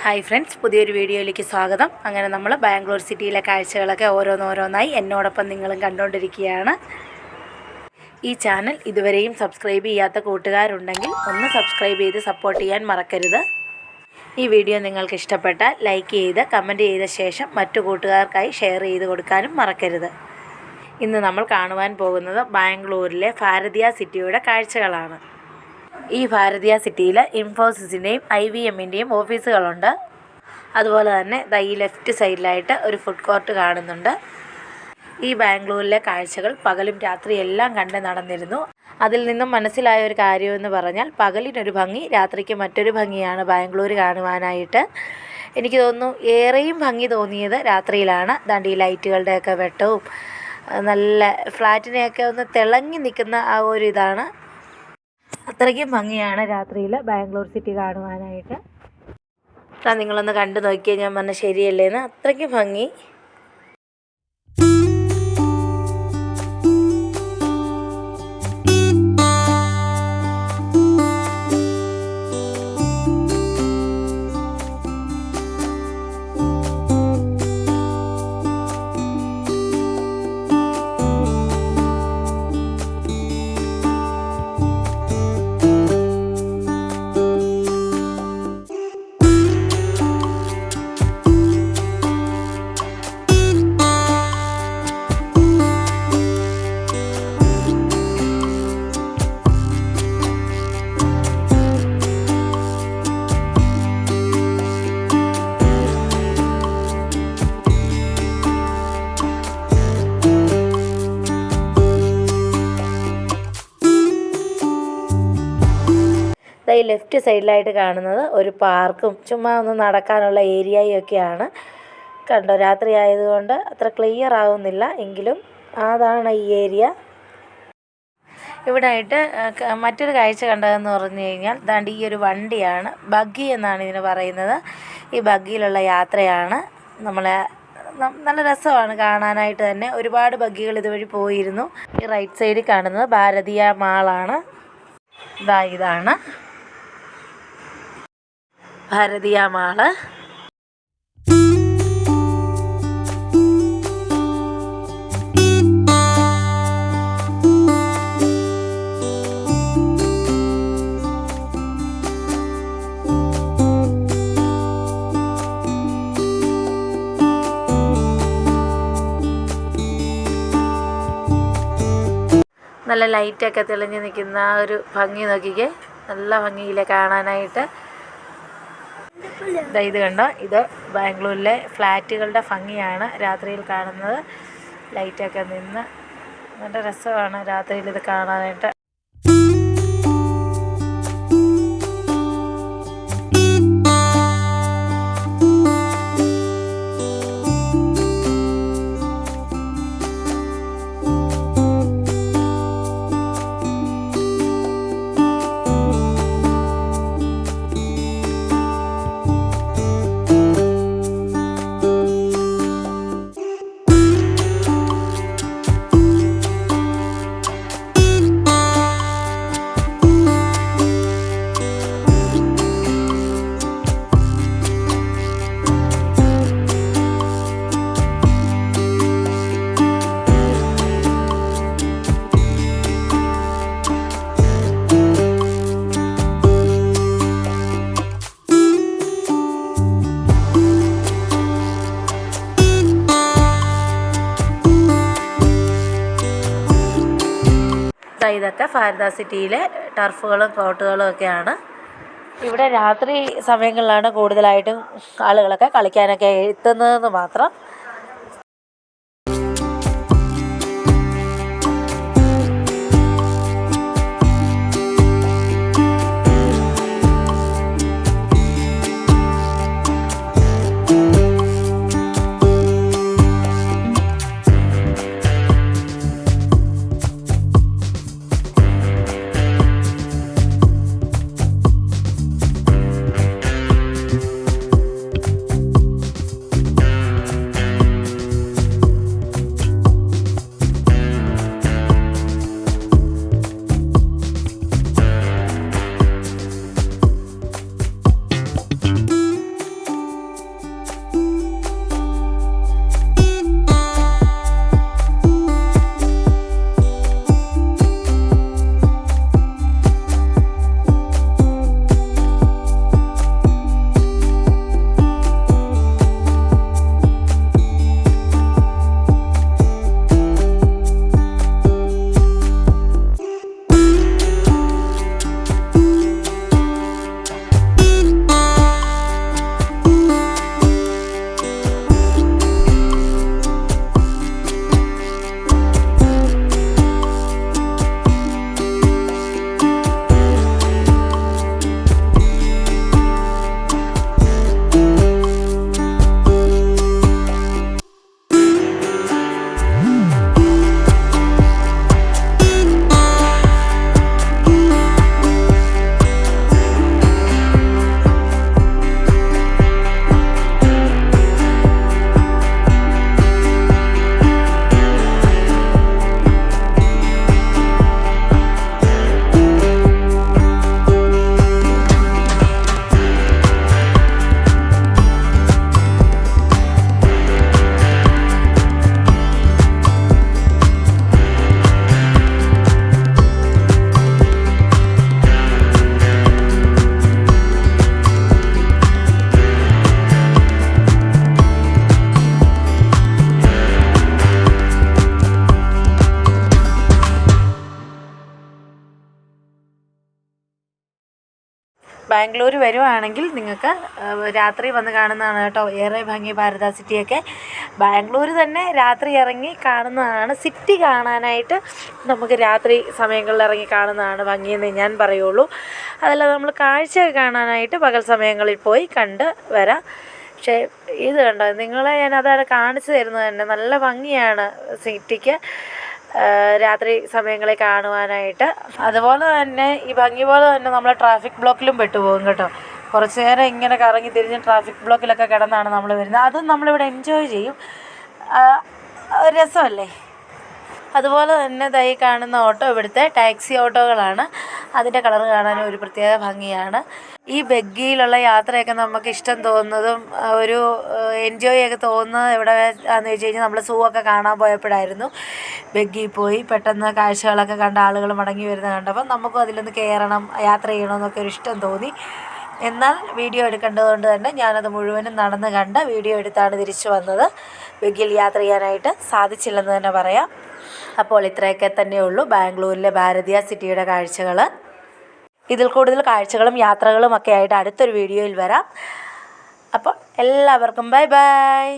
Hi friends, പുതിയൊരു വീഡിയോയിലേക്ക് സ്വാഗതം. അങ്ങനെ നമ്മൾ ബാംഗ്ലൂർ സിറ്റിയിലെ കാഴ്ചകളൊക്കെ ഓരോന്നോരോന്നായി എന്നോടൊപ്പം നിങ്ങളും കണ്ടുകൊണ്ടിരിക്കുകയാണ്. ഈ ചാനൽ ഇതുവരെയും സബ്സ്ക്രൈബ് ചെയ്യാത്ത കൂട്ടുകാരുണ്ടെങ്കിൽ ഒന്ന് സബ്സ്ക്രൈബ് ചെയ്ത് സപ്പോർട്ട് ചെയ്യാൻ മറക്കരുത്. ഈ വീഡിയോ നിങ്ങൾക്ക് ഇഷ്ടപ്പെട്ടാൽ ലൈക്ക് ചെയ്ത് കമൻറ്റ് ചെയ്ത ശേഷം മറ്റു കൂട്ടുകാർക്കായി ഷെയർ ചെയ്ത് കൊടുക്കാനും മറക്കരുത്. ഇന്ന് നമ്മൾ കാണുവാൻ പോകുന്നത് ബാംഗ്ലൂരിലെ ഭാരതീയ സിറ്റിയുടെ കാഴ്ചകളാണ്. ഈ ഭാരതീയ സിറ്റിയിൽ ഇൻഫോസിസിൻ്റെയും IBMൻ്റെയും ഓഫീസുകളുണ്ട്. അതുപോലെ തന്നെ ഈ ലെഫ്റ്റ് സൈഡിലായിട്ട് ഒരു ഫുഡ് കോർട്ട് കാണുന്നുണ്ട്. ഈ ബാംഗ്ലൂരിലെ കാഴ്ചകൾ പകലും രാത്രിയും എല്ലാം കണ്ട് നടന്നിരുന്നു. അതിൽ നിന്നും മനസ്സിലായ ഒരു കാര്യമെന്ന് പറഞ്ഞാൽ പകലിനൊരു ഭംഗി, രാത്രിക്ക് മറ്റൊരു ഭംഗിയാണ് ബാംഗ്ലൂർ കാണുവാനായിട്ട്. എനിക്ക് തോന്നുന്നു ഏറെയും ഭംഗി തോന്നിയത് രാത്രിയിലാണ്. ദാണ്ട് ഈ ലൈറ്റുകളുടെയൊക്കെ വെട്ടവും നല്ല ഫ്ലാറ്റിനെയൊക്കെ ഒന്ന് തിളങ്ങി നിൽക്കുന്ന ആ ഒരു ഇതാണ്. അത്രയ്ക്കും ഭംഗിയാണ് രാത്രിയിൽ ബാംഗ്ലൂർ സിറ്റി കാണുവാനായിട്ട്. നിങ്ങളൊന്ന് കണ്ടു നോക്കിയാൽ ഞാൻ പറഞ്ഞ ശരിയല്ലേന്ന്, അത്രയ്ക്കും ഭംഗി. ഈ ലെഫ്റ്റ് സൈഡിലായിട്ട് കാണുന്നത് ഒരു പാർക്കും ചുമ്മാ ഒന്ന് നടക്കാനുള്ള ഏരിയയും ഒക്കെയാണ്. കണ്ടോ, രാത്രി ആയതുകൊണ്ട് അത്ര ക്ലിയർ ആവുന്നില്ല, എങ്കിലും അതാണ് ഈ ഏരിയ. ഇവിടെ ആയിട്ട് മറ്റൊരു കാഴ്ച കണ്ടതെന്ന് പറഞ്ഞു കഴിഞ്ഞാൽ ദാണ്ട് ഈ ഒരു വണ്ടിയാണ്, ബഗ്ഗി എന്നാണ് ഇതിന് പറയുന്നത്. ഈ ബഗ്ഗിയിലുള്ള യാത്രയാണ്. നല്ല രസമാണ് കാണാനായിട്ട് തന്നെ. ഒരുപാട് ബഗ്ഗികൾ ഇതുവഴി പോയിരുന്നു. ഈ റൈറ്റ് സൈഡിൽ കാണുന്നത് ഭാരതീയ മാളാണ്. ഇതാണ് ഭാരതീയ മാള്. നല്ല ലൈറ്റൊക്കെ തെളിഞ്ഞ് നിൽക്കുന്ന ഒരു ഭംഗി നോക്കിക്കേ, നല്ല ഭംഗിയില്ലേ കാണാനായിട്ട്. ഇത് കണ്ടോ, ഇത് ബാംഗ്ലൂരിലെ ഫ്ലാറ്റുകളുടെ ഭംഗിയാണ് രാത്രിയിൽ കാണുന്നത്. ലൈറ്റൊക്കെ നിന്ന് നല്ല രസമാണ് രാത്രിയിൽ ഇത് കാണാനായിട്ട്. ഇതൊക്കെ ഭാരത സിറ്റിയിലെ ടർഫുകളും കോർട്ടുകളും ഒക്കെയാണ്. ഇവിടെ രാത്രി സമയങ്ങളിലാണ് കൂടുതലായിട്ടും ആളുകളൊക്കെ കളിക്കാനൊക്കെ എത്തുന്നതെന്ന് മാത്രം. ബാംഗ്ലൂർ വരുവാണെങ്കിൽ നിങ്ങൾക്ക് രാത്രി വന്ന് കാണുന്നതാണ് കേട്ടോ ഏറെ ഭംഗി ഭാരത സിറ്റിയൊക്കെ. ബാംഗ്ലൂർ തന്നെ രാത്രി ഇറങ്ങി കാണുന്നതാണ്, സിറ്റി കാണാനായിട്ട് നമുക്ക് രാത്രി സമയങ്ങളിൽ ഇറങ്ങി കാണുന്നതാണ് ഭംഗിയെന്ന് ഞാൻ പറയുള്ളൂ. അതല്ലാതെ നമ്മൾ കാഴ്ച കാണാനായിട്ട് പകൽ സമയങ്ങളിൽ പോയി കണ്ട് വരാം. പക്ഷേ ഇത് കണ്ടോ, നിങ്ങളെ ഞാൻ അതാണ് കാണിച്ചു തരുന്നത് തന്നെ. നല്ല ഭംഗിയാണ് സിറ്റിക്ക് രാത്രി സമയങ്ങളിൽ കാണുവാനായിട്ട്. അതുപോലെ തന്നെ ഈ ഭംഗി പോലെ തന്നെ നമ്മൾ ട്രാഫിക് ബ്ലോക്കിലും പെട്ടുപോകും കേട്ടോ. കുറച്ച് നേരം ഇങ്ങനെ കറങ്ങി തിരിഞ്ഞ് ട്രാഫിക് ബ്ലോക്കിലൊക്കെ കിടന്നാണ് നമ്മൾ വരുന്നത്. അതും നമ്മളിവിടെ എൻജോയ് ചെയ്യും, രസമല്ലേ. അതുപോലെ തന്നെ ഈ കാണുന്ന ഓട്ടോ ഇവിടുത്തെ ടാക്സി ഓട്ടോകളാണ്. അതിൻ്റെ കളർ കാണാനും ഒരു പ്രത്യേക ഭംഗിയാണ്. ഈ ബഗ്ഗിയിലുള്ള യാത്രയൊക്കെ നമുക്ക് ഇഷ്ടം തോന്നുന്നതും ഒരു എൻജോയ് ഒക്കെ തോന്നുന്നത് എവിടെ ആണെന്ന് വെച്ച് കഴിഞ്ഞാൽ നമ്മൾ സൂ ഒക്കെ കാണാൻ പോയപ്പോഴായിരുന്നു. ബഗ്ഗിയിൽ പോയി പെട്ടെന്ന് കാഴ്ചകളൊക്കെ കണ്ട ആളുകൾ മടങ്ങി വരുന്നത് കണ്ടപ്പോൾ നമുക്കും അതിലൊന്ന് കയറണം, യാത്ര ചെയ്യണമെന്നൊക്കെ ഒരു ഇഷ്ടം തോന്നി. എന്നാൽ വീഡിയോ എടുക്കേണ്ടതുകൊണ്ട് തന്നെ ഞാനത് മുഴുവനും നടന്ന് കണ്ട് വീഡിയോ എടുത്താണ് തിരിച്ചു വന്നത്. ബഗ്ഗിയിൽ യാത്ര ചെയ്യാനായിട്ട് സാധിച്ചില്ലെന്ന് തന്നെ പറയാം. അപ്പോൾ ഇത്രയൊക്കെ തന്നെയുള്ളൂ ബാംഗ്ലൂരിലെ ഭാരതീയ സിറ്റിയുടെ കാഴ്ചകൾ. ഇതിൽ കൂടുതൽ കാഴ്ചകളും യാത്രകളും ഒക്കെ ആയിട്ട് അടുത്തൊരു വീഡിയോയിൽ വരാം. അപ്പോൾ എല്ലാവർക്കും ബൈ ബൈ.